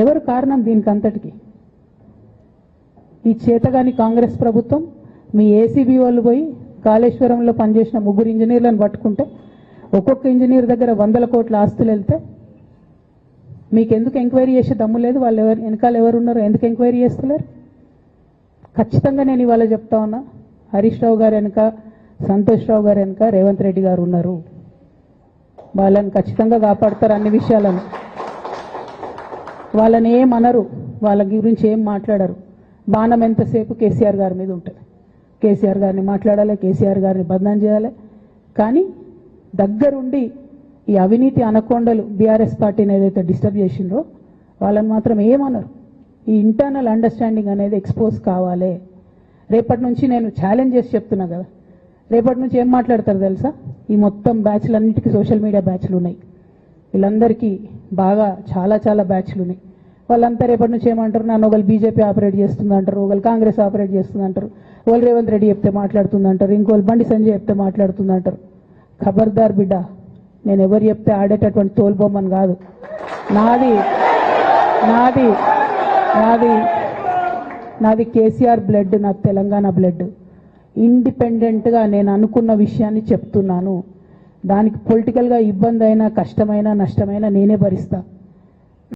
ఎవరు కారణం దీనికి అంతటికి? ఈ చేతగాని కాంగ్రెస్ ప్రభుత్వం మీ ఏసీబీ వాళ్ళు పోయి కాళేశ్వరంలో పనిచేసిన 3 ఇంజనీర్లను పట్టుకుంటే ఒక్కొక్క ఇంజనీర్ దగ్గర 100 కోట్ల ఆస్తులు వెళ్తే మీకు ఎందుకు ఎంక్వైరీ చేసే దమ్ము లేదు? వాళ్ళు వెనకాల ఎవరు ఉన్నారో ఎందుకు ఎంక్వైరీ చేస్తలేరు? ఖచ్చితంగా నేను ఇవాళ చెప్తా ఉన్నా, హరీష్ రావు గారు వెనక, సంతోష్ రావు గారు వెనక రేవంత్ రెడ్డి గారు ఉన్నారు. వాళ్ళని ఖచ్చితంగా కాపాడతారు అన్ని విషయాలను. వాళ్ళని ఏమనరు, వాళ్ళ గురించి ఏం మాట్లాడరు. బాణం ఎంతసేపు కేసీఆర్ గారి మీద ఉంటుంది. కేసీఆర్ గారిని మాట్లాడాలి, కేసీఆర్ గారిని బదనాం చేయాలి. కానీ దగ్గరుండి ఈ అవినీతి అనకొండలు బీఆర్ఎస్ పార్టీని ఏదైతే డిస్టర్బ్ చేసిండ్రో వాళ్ళని మాత్రం ఏమనరు. ఈ ఇంటర్నల్ అండర్స్టాండింగ్ అనేది ఎక్స్పోజ్ కావాలి. రేపటి నుంచి నేను ఛాలెంజ్ చేసి చెప్తున్నా కదా, రేపటి నుంచి ఏం మాట్లాడతారు తెలుసా? ఈ మొత్తం బ్యాచ్లన్నిటికీ సోషల్ మీడియా బ్యాచ్లు ఉన్నాయి. వీళ్ళందరికీ బాగా చాలా చాలా బ్యాచ్లు ఉన్నాయి. వాళ్ళంతా రేపటి నుంచి ఏమంటారు? నన్ను ఒకళ్ళు బీజేపీ ఆపరేట్ చేస్తుందంటారు, ఒకళ్ళు కాంగ్రెస్ ఆపరేట్ చేస్తుందంటారు, ఒకళ్ళు రేవంత్ రెడ్డి చెప్తే మాట్లాడుతుందంటారు, ఇంకోళ్ళు బండి సంజయ్ చెప్తే మాట్లాడుతుందంటారు. ఖబర్దార్ బిడ్డ, నేను ఎవరు చెప్తే ఆడేటటువంటి తోలుబొమ్మని కాదు. నాది నాది నాది నాది కేసీఆర్ బ్లడ్, నాది తెలంగాణ బ్లడ్. ఇండిపెండెంట్గా నేను అనుకున్న విషయాన్ని చెప్తున్నాను. దానికి పొలిటికల్గా ఇబ్బంది అయినా, కష్టమైనా, నష్టమైనా నేనే భరిస్తా.